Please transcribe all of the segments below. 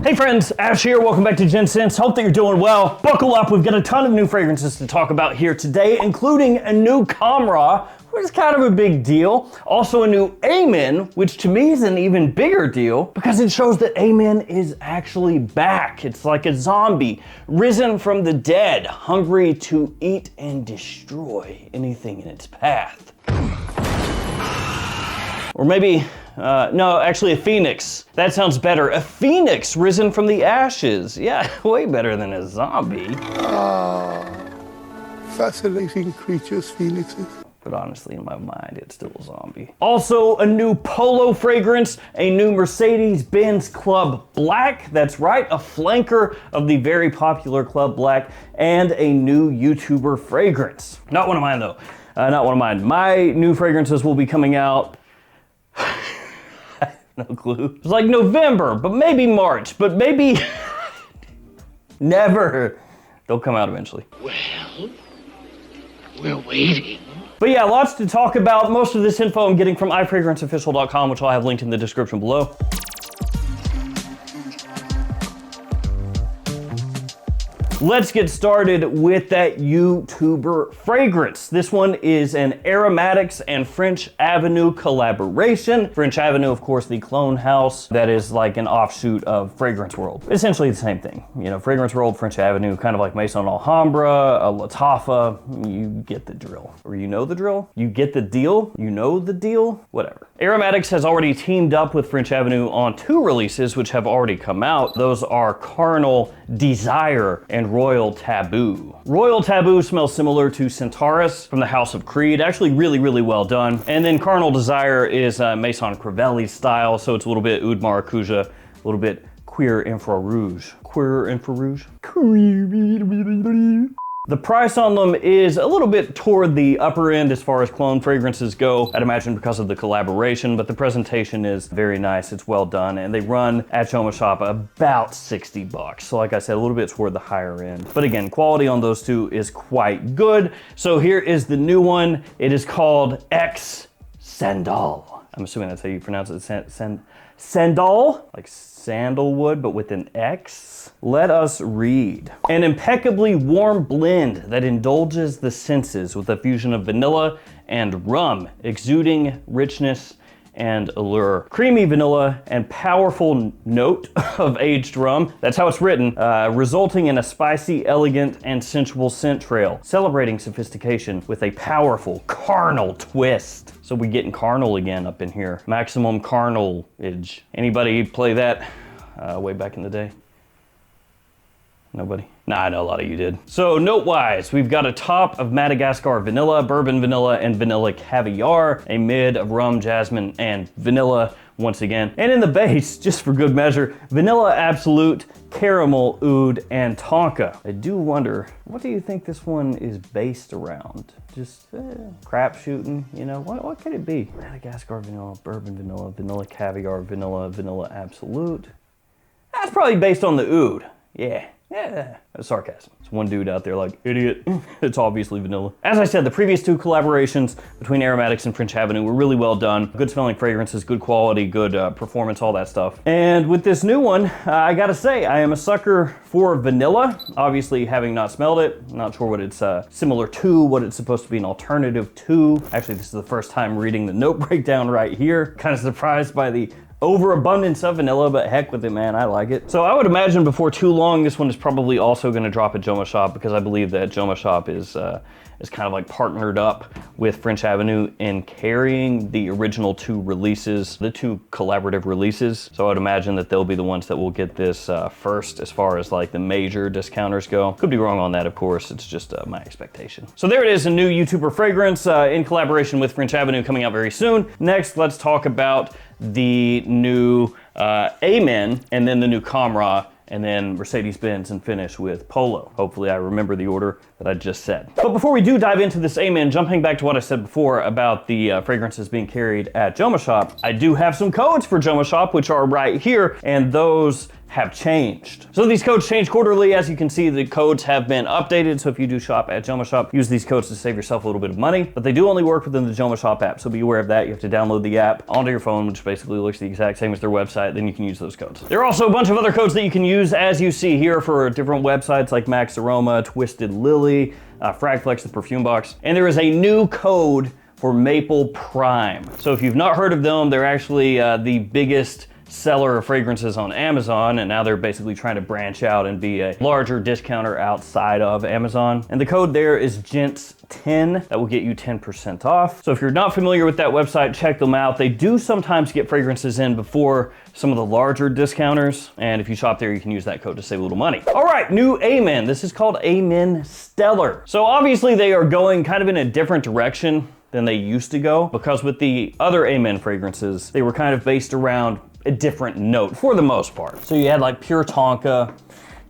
Hey friends, Ash here. Welcome back to Gen Sense. Hope that you're doing well. Buckle up. We've got a ton of new fragrances to talk about here today, including a new Khamrah, which is kind of a big deal. Also a new A Men, which to me is an even bigger deal because it shows that A Men is actually back. It's like a zombie, risen from the dead, hungry to eat and destroy anything in its path. Or maybe, no, actually a phoenix. That sounds better. A phoenix risen from the ashes. Yeah, way better than a zombie. Fascinating creatures, phoenixes. But honestly, in my mind, it's still a zombie. Also, a new Polo fragrance, a new Mercedes-Benz Club Black. That's right, a flanker of the very popular Club Black, and a new YouTuber fragrance. Not one of mine, though. Not one of mine. My new fragrances will be coming out. I have no clue. It's like November, but maybe March, but maybe never. They'll come out eventually. Well, we're waiting. But yeah, lots to talk about. Most of this info I'm getting from ifragranceofficial.com, which I'll have linked in the description below. Let's get started with that YouTuber fragrance. This one is an Aromatix and French Avenue collaboration. French Avenue, of course, the clone house that is like an offshoot of Fragrance World. Essentially the same thing. You know, Fragrance World, French Avenue, kind of like Maison Alhambra, a Lattafa. You get the drill. Or you know the drill? You get the deal? You know the deal? Whatever. Aromatix has already teamed up with French Avenue on 2 releases, which have already come out. Those are Carnal Desire and Royal Taboo. Royal Taboo smells similar to Centaurus from the House of Creed. Actually really, really well done. And then Carnal Desire is Maison Crivelli style, so it's a little bit Oud Maracuja, a little bit Queer Infrarouge. Queer Infrarouge? The price on them is a little bit toward the upper end as far as clone fragrances go, I'd imagine because of the collaboration, but the presentation is very nice, it's well done, and they run at JOMASHOP about 60 bucks. So like I said, a little bit toward the higher end. But again, quality on those two is quite good. So here is the new one. It is called X Sandal. I'm assuming that's how you pronounce it, Sandal? Like sandalwood, but with an X. Let us read. An impeccably warm blend that indulges the senses with a fusion of vanilla and rum, exuding richness and allure. Creamy vanilla and powerful note of aged rum, that's how it's written, resulting in a spicy, elegant, and sensual scent trail, celebrating sophistication with a powerful carnal twist. So we getting carnal again up in here. Maximum carnal-age. Anybody play that way back in the day? Nobody? Nah, I know a lot of you did. So note-wise, we've got a top of Madagascar vanilla, bourbon vanilla, and vanilla caviar, a mid of rum, jasmine, and vanilla once again. And in the base, just for good measure, vanilla absolute, caramel, oud, and tonka. I do wonder, what do you think this one is based around? Just crap shooting, you know, what could it be? Madagascar vanilla, bourbon vanilla, vanilla caviar, vanilla absolute. That's probably based on the oud. Yeah, that's sarcasm. It's one dude out there like, idiot. It's obviously vanilla. As I said, the previous 2 collaborations between Aromatix and French Avenue were really well done. Good smelling fragrances, good quality, good performance, all that stuff. And with this new one, I gotta say, I am a sucker for vanilla. Obviously, having not smelled it, not sure what it's similar to, what it's supposed to be an alternative to. Actually, this is the first time reading the note breakdown right here. Kind of surprised by the overabundance of vanilla, but heck with it, man, I like it. So I would imagine before too long, this one is probably also gonna drop at JOMASHOP because I believe that JOMASHOP is kind of like partnered up with French Avenue in carrying the original 2 releases, the 2 collaborative releases. So I would imagine that they'll be the ones that will get this first as far as like the major discounters go. Could be wrong on that, of course. It's just my expectation. So there it is, a new YouTuber fragrance in collaboration with French Avenue coming out very soon. Next, let's talk about the new A Men, and then the new Khamrah, and then Mercedes-Benz, and finish with Polo. Hopefully I remember the order that I just said. But before we do dive into this A Men, jumping back to what I said before about the fragrances being carried at JOMASHOP, I do have some codes for JOMASHOP, which are right here, and those have changed. So these codes change quarterly. As you can see, the codes have been updated. So if you do shop at JOMASHOP, use these codes to save yourself a little bit of money, but they do only work within the JOMASHOP app. So be aware of that. You have to download the app onto your phone, which basically looks the exact same as their website. Then you can use those codes. There are also a bunch of other codes that you can use, as you see here, for different websites like Max Aroma, Twisted Lily, Fragflex, the perfume box. And there is a new code for Maple Prime. So if you've not heard of them, they're actually the biggest seller of fragrances on Amazon, and now they're basically trying to branch out and be a larger discounter outside of Amazon. And the code there is GENTS10. That will get you 10% off. So if you're not familiar with that website, check them out. They do sometimes get fragrances in before some of the larger discounters, and if you shop there, you can use that code to save a little money. All right, new A Men. This is called A Men Stellar. So obviously they are going kind of in a different direction than they used to go, because with the other A Men fragrances, they were kind of based around a different note for the most part. So you had like pure tonka,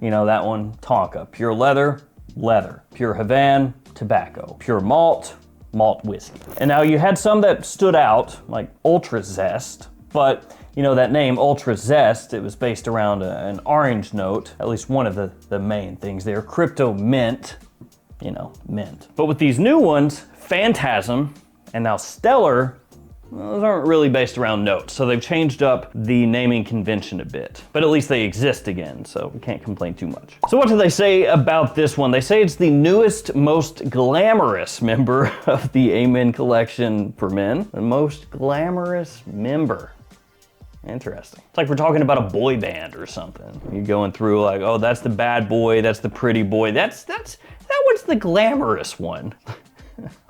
you know, that one, tonka. Pure leather, leather. Pure Havana, tobacco. Pure malt, malt whiskey. And now you had some that stood out, like Ultra Zest, but you know that name, Ultra Zest, it was based around an orange note, at least one of the main things there. Crypto Mint, you know, mint. But with these new ones, Phantasm and now Stellar, well, those aren't really based around notes, so they've changed up the naming convention a bit. But at least they exist again, so we can't complain too much. So what do they say about this one? They say it's the newest, most glamorous member of the A Men collection for men. The most glamorous member. Interesting. It's like we're talking about a boy band or something. You're going through like, oh, that's the bad boy, that's the pretty boy, that one's the glamorous one.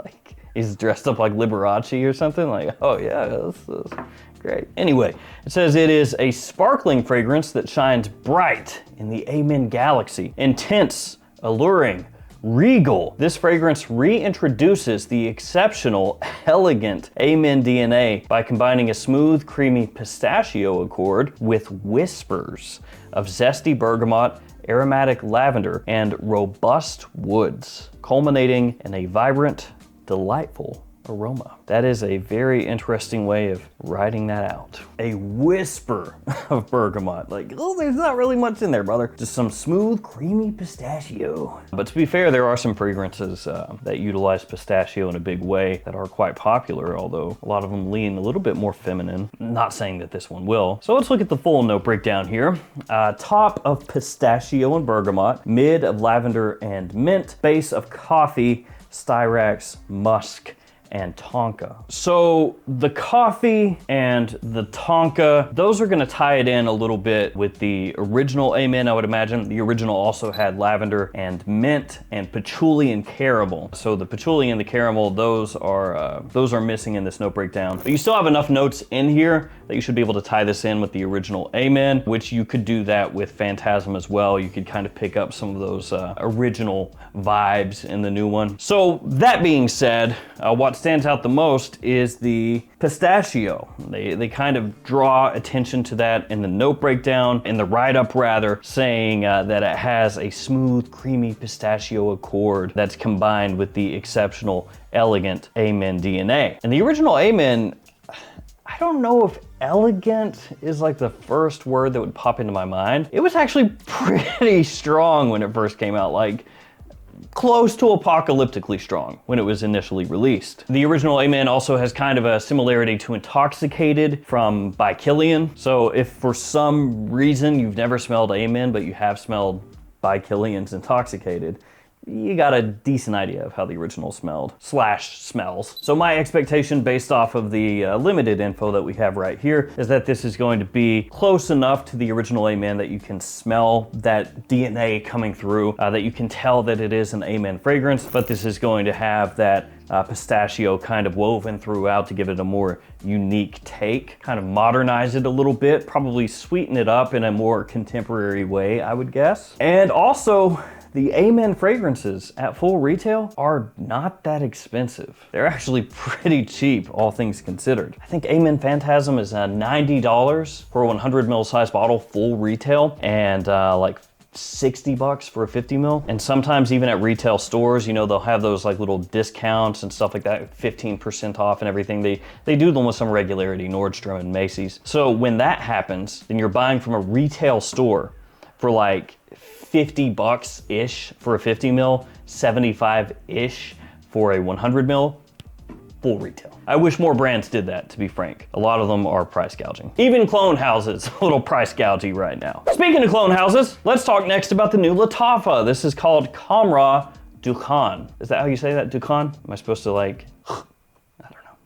Like, he's dressed up like Liberace or something. Like, oh yeah, that's great. Anyway, it says it is a sparkling fragrance that shines bright in the A Men galaxy. Intense, alluring, regal. This fragrance reintroduces the exceptional, elegant A Men DNA by combining a smooth, creamy pistachio accord with whispers of zesty bergamot, aromatic lavender, and robust woods, culminating in a vibrant, delightful aroma. That is a very interesting way of writing that out. A whisper of bergamot. Like, oh, there's not really much in there, brother. Just some smooth, creamy pistachio. But to be fair, there are some fragrances that utilize pistachio in a big way that are quite popular, although a lot of them lean a little bit more feminine. Not saying that this one will. So let's look at the full note breakdown here. Top of pistachio and bergamot, mid of lavender and mint, base of coffee, styrax, musk, and tonka. So the coffee and the tonka, those are gonna tie it in a little bit with the original A Men, I would imagine. The original also had lavender and mint and patchouli and caramel. So the patchouli and the caramel, those are missing in this note breakdown. But you still have enough notes in here that you should be able to tie this in with the original A Men, which you could do that with Phantasm as well. You could kind of pick up some of those original vibes in the new one. So that being said, what stands out the most is the pistachio. They kind of draw attention to that in the note breakdown, in the write-up rather, saying that it has a smooth, creamy pistachio accord that's combined with the exceptional, elegant A Men DNA. And the original A Men, I don't know if elegant is like the first word that would pop into my mind. It was actually pretty strong when it first came out, like close to apocalyptically strong when it was initially released. The original A Men also has kind of a similarity to Intoxicated from by Killian. So if for some reason you've never smelled A Men, but you have smelled by Killian's Intoxicated, you got a decent idea of how the original smells. So my expectation based off of the limited info that we have right here is that this is going to be close enough to the original A Men that you can smell that DNA coming through, that you can tell that it is an A Men fragrance, but this is going to have that pistachio kind of woven throughout to give it a more unique take, kind of modernize it a little bit, probably sweeten it up in a more contemporary way, I would guess. And also, the A Men fragrances at full retail are not that expensive. They're actually pretty cheap, all things considered. I think A Men Phantasm is $90 for a 100 ml size bottle, full retail, and like 60 bucks for a 50 mil. And sometimes even at retail stores, you know, they'll have those like little discounts and stuff like that, 15% off and everything. They do them with some regularity, Nordstrom and Macy's. So when that happens, then you're buying from a retail store for like 50 bucks-ish for a 50 mil, 75-ish for a 100 mil, full retail. I wish more brands did that, to be frank. A lot of them are price gouging. Even clone houses, a little price gouging right now. Speaking of clone houses, let's talk next about the new Lattafa. This is called Khamrah Dukhan. Is that how you say that, Dukhan? Am I supposed to like, I don't know.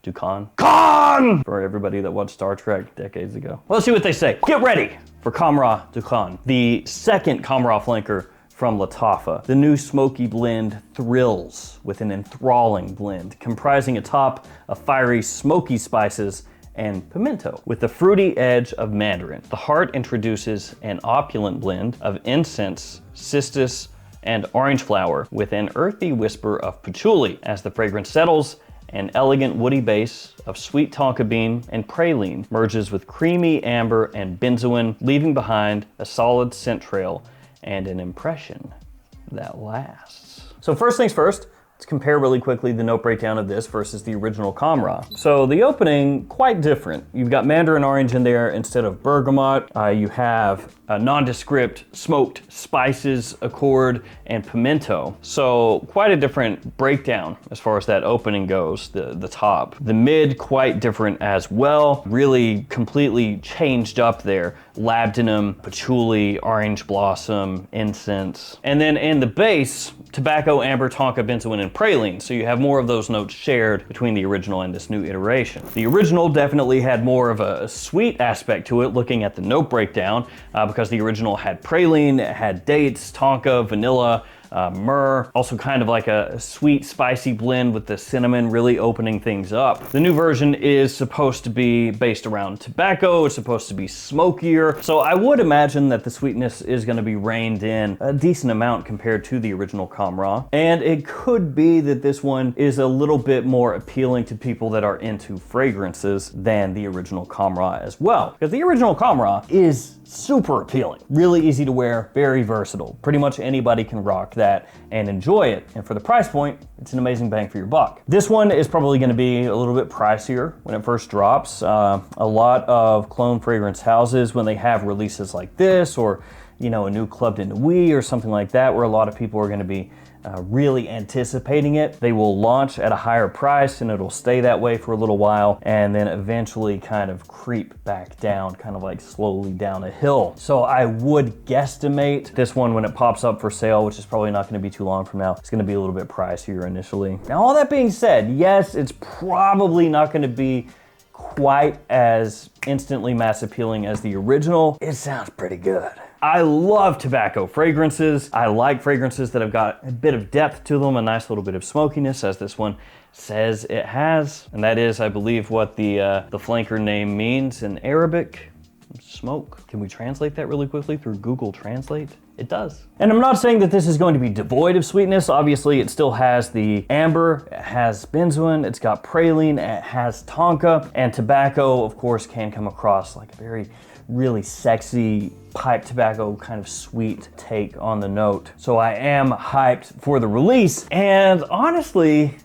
Dukhan? Khan! For everybody that watched Star Trek decades ago. Well, let's see what they say. Get ready for Khamrah Dukhan, the second Khamrah flanker from Lattafa. The new smoky blend thrills with an enthralling blend, comprising a top of fiery smoky spices and pimento, with the fruity edge of mandarin. The heart introduces an opulent blend of incense, cistus, and orange flower, with an earthy whisper of patchouli. As the fragrance settles, an elegant woody base of sweet tonka bean and praline merges with creamy amber and benzoin, leaving behind a solid scent trail and an impression that lasts. So first things first, let's compare really quickly the note breakdown of this versus the original Khamrah. So the opening, quite different. You've got mandarin orange in there instead of bergamot. You have a nondescript smoked spices accord and pimento. So quite a different breakdown as far as that opening goes, the top. The mid, quite different as well. Really completely changed up there. Labdanum, patchouli, orange blossom, incense. And then in the base, tobacco, amber, tonka, benzoin, and praline. So you have more of those notes shared between the original and this new iteration. The original definitely had more of a sweet aspect to it, looking at the note breakdown, because the original had praline, it had dates, tonka, vanilla, myrrh, also kind of like a sweet, spicy blend with the cinnamon really opening things up. The new version is supposed to be based around tobacco, it's supposed to be smokier, so I would imagine that the sweetness is going to be reined in a decent amount compared to the original Khamrah, and it could be that this one is a little bit more appealing to people that are into fragrances than the original Khamrah as well, because the original Khamrah is super appealing, really easy to wear, very versatile. Pretty much anybody can rock that and enjoy it. And for the price point, it's an amazing bang for your buck. This one is probably gonna be a little bit pricier when it first drops. A lot of clone fragrance houses, when they have releases like this, or you know, a new Club de Nuit or something like that, where a lot of people are gonna be really anticipating it, they will launch at a higher price and it'll stay that way for a little while and then eventually kind of creep back down, kind of like slowly down a hill. So I would guesstimate this one when it pops up for sale, which is probably not going to be too long from now, it's going to be a little bit pricier initially. Now, all that being said, yes, it's probably not going to be quite as instantly mass appealing as the original. It sounds pretty good. I love tobacco fragrances. I like fragrances that have got a bit of depth to them, a nice little bit of smokiness, as this one says it has. And that is, I believe, what the flanker name means in Arabic. Smoke. Can we translate that really quickly through Google Translate? It does. And I'm not saying that this is going to be devoid of sweetness. Obviously, it still has the amber, it has benzoin, it's got praline, it has tonka, and tobacco, of course, can come across like a very really sexy pipe tobacco kind of sweet take on the note. So I am hyped for the release, and honestly,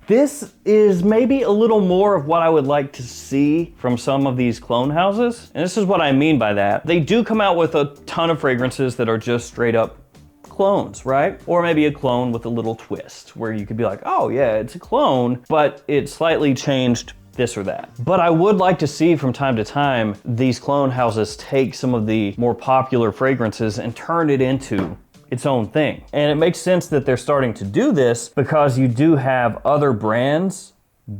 this is maybe a little more of what I would like to see from some of these clone houses. And this is what I mean by that. They do come out with a ton of fragrances that are just straight up clones, right? Or maybe a clone with a little twist where you could be like, oh yeah, it's a clone, but it slightly changed this or that. But I would like to see from time to time these clone houses take some of the more popular fragrances and turn it into its own thing. And it makes sense that they're starting to do this because you do have other brands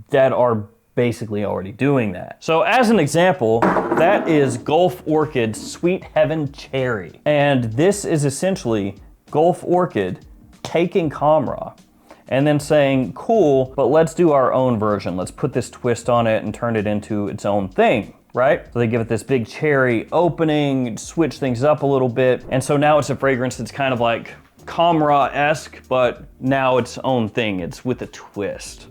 that are basically already doing that. So as an example, that is Gulf Orchid Sweet Heaven Cherry. And this is essentially Gulf Orchid taking Khamrah and then saying, cool, but let's do our own version. Let's put this twist on it and turn it into its own thing, right? So they give it this big cherry opening, switch things up a little bit. And so now it's a fragrance that's kind of like Khamrah-esque, but now its own thing. It's with a twist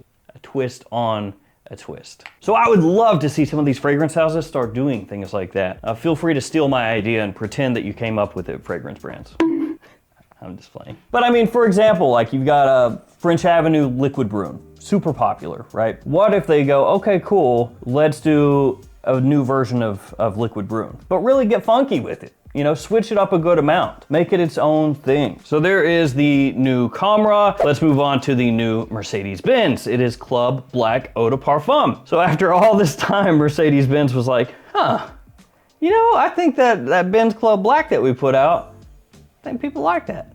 on a twist. So I would love to see some of these fragrance houses start doing things like that. Feel free to steal my idea and pretend that you came up with it, fragrance brands. I'm just playing. But I mean, for example, like you've got a French Avenue Liquid Brune, super popular, right? What if they go, okay, cool, let's do a new version of Liquid Brune, but really get funky with it. You know, switch it up a good amount. Make it its own thing. So there is the new Khamrah. Let's move on to the new Mercedes-Benz. It is Club Black Eau de Parfum. So after all this time, Mercedes-Benz was like, you know, I think that Benz Club Black that we put out, I think people like that.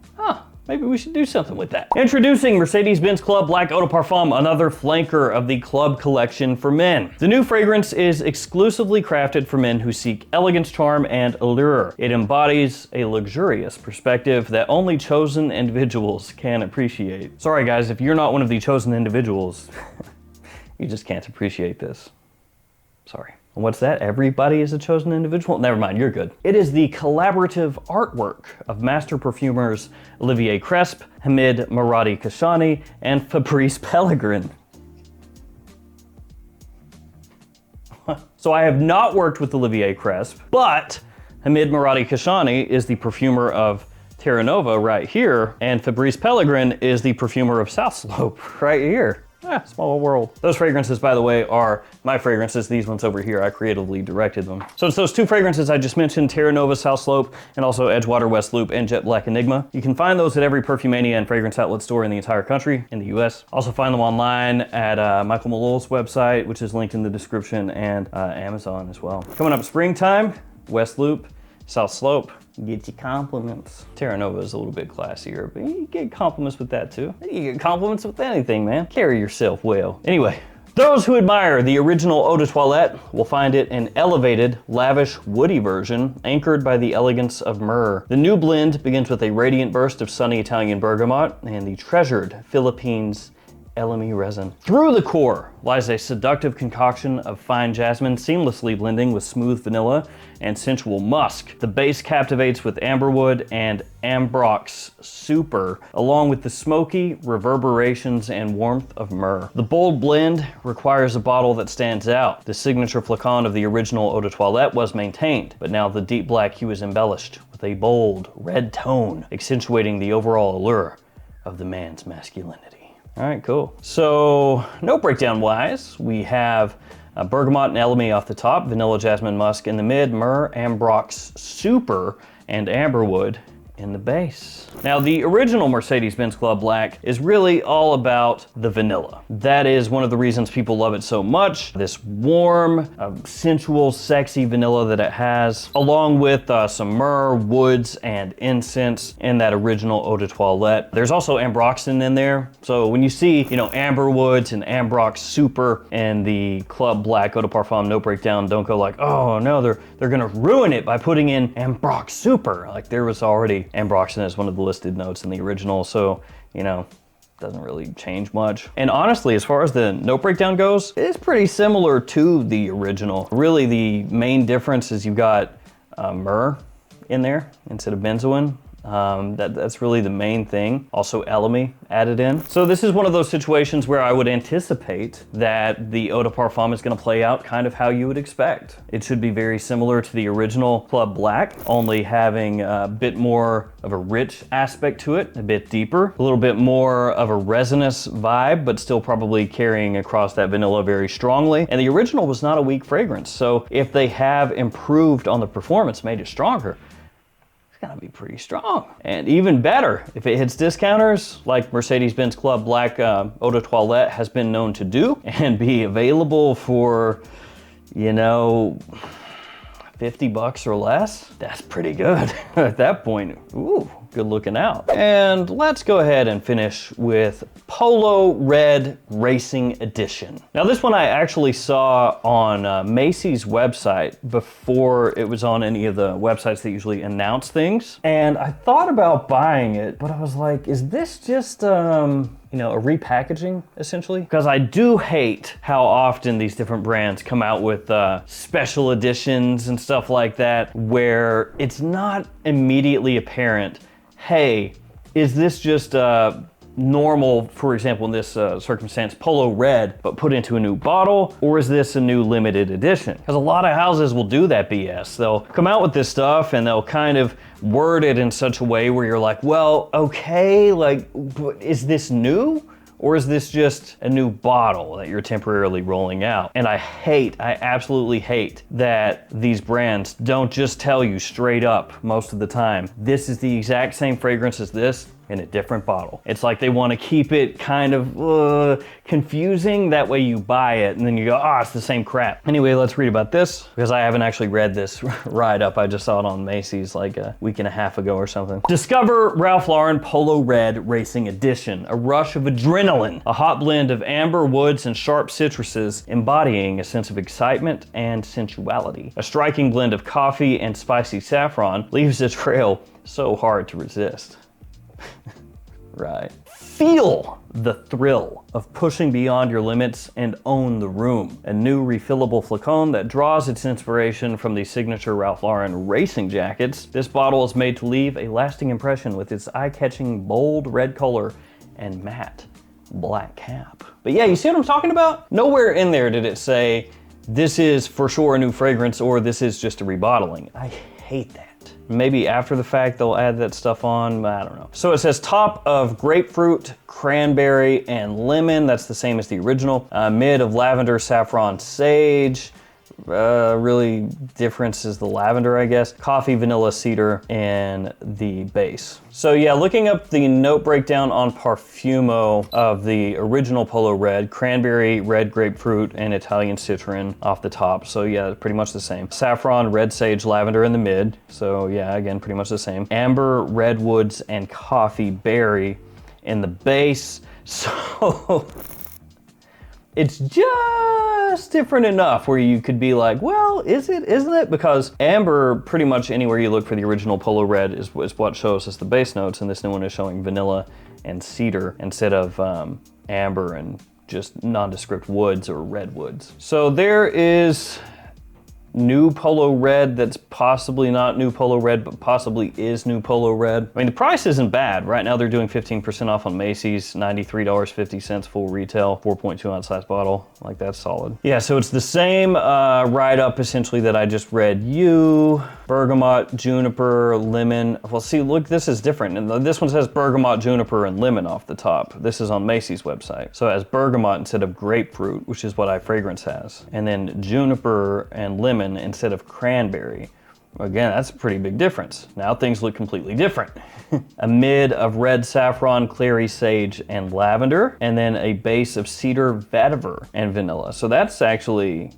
Maybe we should do something with that. Introducing Mercedes-Benz Club Black Eau de Parfum, another flanker of the Club collection for men. The new fragrance is exclusively crafted for men who seek elegance, charm, and allure. It embodies a luxurious perspective that only chosen individuals can appreciate. Sorry guys, if you're not one of the chosen individuals, you just can't appreciate this. Sorry. What's that? Everybody is a chosen individual? Never mind, you're good. It is the collaborative artwork of master perfumers Olivier Cresp, Hamid Maradi Kashani, and Fabrice Pellegrin. So I have not worked with Olivier Cresp, but Hamid Maradi Kashani is the perfumer of Terra Nova right here, and Fabrice Pellegrin is the perfumer of South Slope right here. Small world. Those fragrances, by the way, are my fragrances. These ones over here, I creatively directed them. So it's those two fragrances I just mentioned, Terra Nova South Slope, and also Edgewater West Loop and Jet Black Enigma. You can find those at every Perfumania and fragrance outlet store in the entire country, in the US. Also find them online at Michael Malloy's website, which is linked in the description, and Amazon as well. Coming up springtime, West Loop, South Slope. Get your compliments. Terra Nova is a little bit classier, but you get compliments with that too. You get compliments with anything, man. Carry yourself well. Anyway, those who admire the original Eau de Toilette will find it an elevated, lavish, woody version anchored by the elegance of myrrh. The new blend begins with a radiant burst of sunny Italian bergamot and the treasured Philippines elemi resin. Through the core lies a seductive concoction of fine jasmine seamlessly blending with smooth vanilla and sensual musk. The base captivates with amberwood and ambrox super, along with the smoky reverberations and warmth of myrrh. The bold blend requires a bottle that stands out. The signature flacon of the original Eau de Toilette was maintained, but now the deep black hue is embellished with a bold red tone, accentuating the overall allure of the man's masculinity. All right, cool. So note breakdown wise, we have bergamot and elemi off the top, vanilla, jasmine, musk in the mid, myrrh, ambrox super, and amberwood in the base. Now the original Mercedes-Benz Club Black is really all about the vanilla. That is one of the reasons people love it so much. This warm, sensual, sexy vanilla that it has, along with some myrrh, woods, and incense in that original Eau de Toilette. There's also ambroxan in there. So when you see, you know, amber woods and ambrox super in the Club Black Eau de Parfum note breakdown, don't go like, oh no, they're gonna ruin it by putting in ambrox super. Like there was already ambroxan as one of the listed notes in the original, so, you know, doesn't really change much. And honestly, as far as the note breakdown goes, it's pretty similar to the original. Really, the main difference is you've got myrrh in there instead of benzoin. That's really the main thing. Also elemi added in. So this is one of those situations where I would anticipate that the Eau de Parfum is gonna play out kind of how you would expect. It should be very similar to the original Club Black, only having a bit more of a rich aspect to it, a bit deeper, a little bit more of a resinous vibe, but still probably carrying across that vanilla very strongly. And the original was not a weak fragrance. So if they have improved on the performance, made it stronger, gonna be pretty strong. And even better, if it hits discounters, like Mercedes-Benz Club Black Eau de Toilette has been known to do, and be available for, you know, $50 or less, that's pretty good. At that point, ooh, good looking out. And let's go ahead and finish with Polo Red Racing Edition. Now this one I actually saw on Macy's website before it was on any of the websites that usually announce things. And I thought about buying it, but I was like, is this just, you know, a repackaging essentially? Because I do hate how often these different brands come out with special editions and stuff like that, where it's not immediately apparent, hey, is this just normal, for example, in this circumstance, Polo Red, but put into a new bottle? Or is this a new limited edition? Because a lot of houses will do that BS. They'll come out with this stuff and they'll kind of word it in such a way where you're like, well, okay, like, is this new? Or is this just a new bottle that you're temporarily rolling out? And I absolutely hate that these brands don't just tell you straight up most of the time, this is the exact same fragrance as this in a different bottle. It's like they want to keep it kind of confusing. That way you buy it and then you go, it's the same crap. Anyway, let's read about this because I haven't actually read this write-up. I just saw it on Macy's like a week and a half ago or something. Discover Ralph Lauren Polo Red Racing Edition. A rush of adrenaline. A hot blend of amber, woods, and sharp citruses embodying a sense of excitement and sensuality. A striking blend of coffee and spicy saffron leaves a trail so hard to resist. Right. Feel the thrill of pushing beyond your limits and own the room. A new refillable flacon that draws its inspiration from the signature Ralph Lauren racing jackets. This bottle is made to leave a lasting impression with its eye-catching bold red color and matte black cap. But yeah, you see what I'm talking about? Nowhere in there did it say, this is for sure a new fragrance or this is just a rebottling. I hate that. Maybe after the fact they'll add that stuff on, I don't know. So it says top of grapefruit, cranberry, and lemon. That's the same as the original. Mid of lavender, saffron, sage. Really difference is the lavender, I guess. Coffee, vanilla, cedar, and the base. So yeah, looking up the note breakdown on Parfumo of the original Polo Red, cranberry, red grapefruit, and Italian citron off the top. So yeah, pretty much the same. Saffron, red sage, lavender in the mid. So yeah, again, pretty much the same. Amber, redwoods, and coffee berry in the base. So it's just different enough where you could be like, well, is it, isn't it? Because amber, pretty much anywhere you look for the original Polo Red is what shows us the base notes, and this new one is showing vanilla and cedar instead of amber and just nondescript woods or redwoods. So there is new Polo Red that's possibly not new Polo Red, but possibly is new Polo Red. I mean, the price isn't bad. Right now they're doing 15% off on Macy's, $93.50 full retail, 4.2 ounce size bottle. Like, that's solid. Yeah, so it's the same write-up essentially that I just read you. Bergamot, juniper, lemon. Well, see, look, this is different. And this one says bergamot, juniper, and lemon off the top. This is on Macy's website. So it has bergamot instead of grapefruit, which is what iFragrance has. And then juniper and lemon instead of cranberry. Again, that's a pretty big difference. Now things look completely different. A mid of red saffron, clary sage, and lavender, and then a base of cedar, vetiver, and vanilla. So that's actually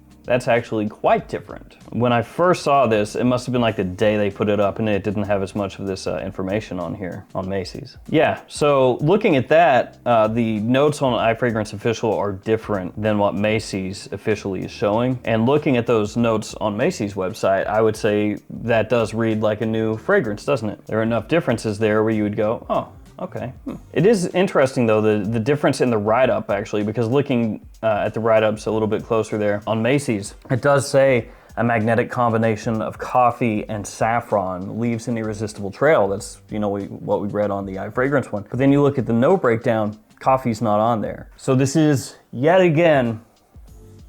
quite different. When I first saw this, it must have been like the day they put it up and it didn't have as much of this information on here on Macy's. Yeah, so looking at that, the notes on iFragrance Official are different than what Macy's officially is showing. And looking at those notes on Macy's website, I would say that does read like a new fragrance, doesn't it? There are enough differences there where you would go, oh, okay. It is interesting though, the difference in the write-up actually, because looking at the write-ups a little bit closer there on Macy's, it does say a magnetic combination of coffee and saffron leaves an irresistible trail. That's, you know, what we read on the iFragrance one. But then you look at the note breakdown, coffee's not on there. So this is yet again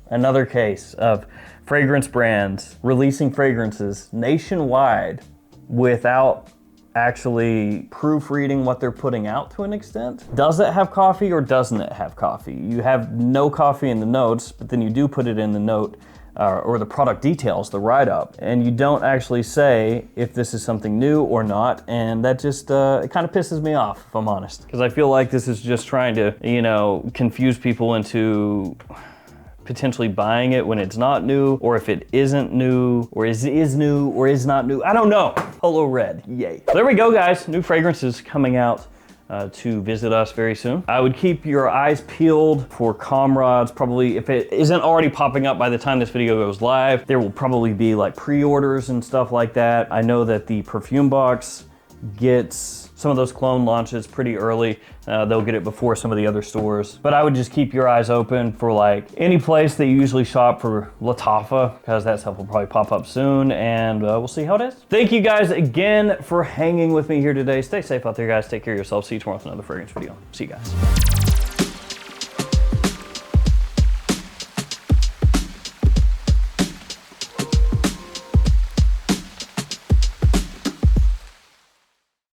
another case of fragrance brands releasing fragrances nationwide without actually proofreading what they're putting out to an extent. Does it have coffee or doesn't it have coffee? You have no coffee in the notes, but then you do put it in the note or the product details, the write-up, and you don't actually say if this is something new or not, and that just, it kind of pisses me off, if I'm honest. Because I feel like this is just trying to, you know, confuse people into potentially buying it when it's not new, or if it isn't new, or is new, or is not new. I don't know. Polo Red, yay. So there we go, guys. New fragrances coming out to visit us very soon. I would keep your eyes peeled for Khamrah's. Probably, if it isn't already popping up by the time this video goes live, there will probably be like pre-orders and stuff like that. I know that the perfume box gets some of those clone launches pretty early. They'll get it before some of the other stores. But I would just keep your eyes open for like any place that you usually shop for Lattafa, because that stuff will probably pop up soon, and we'll see how it is. Thank you guys again for hanging with me here today. Stay safe out there, guys. Take care of yourselves. See you tomorrow with another fragrance video. See you guys.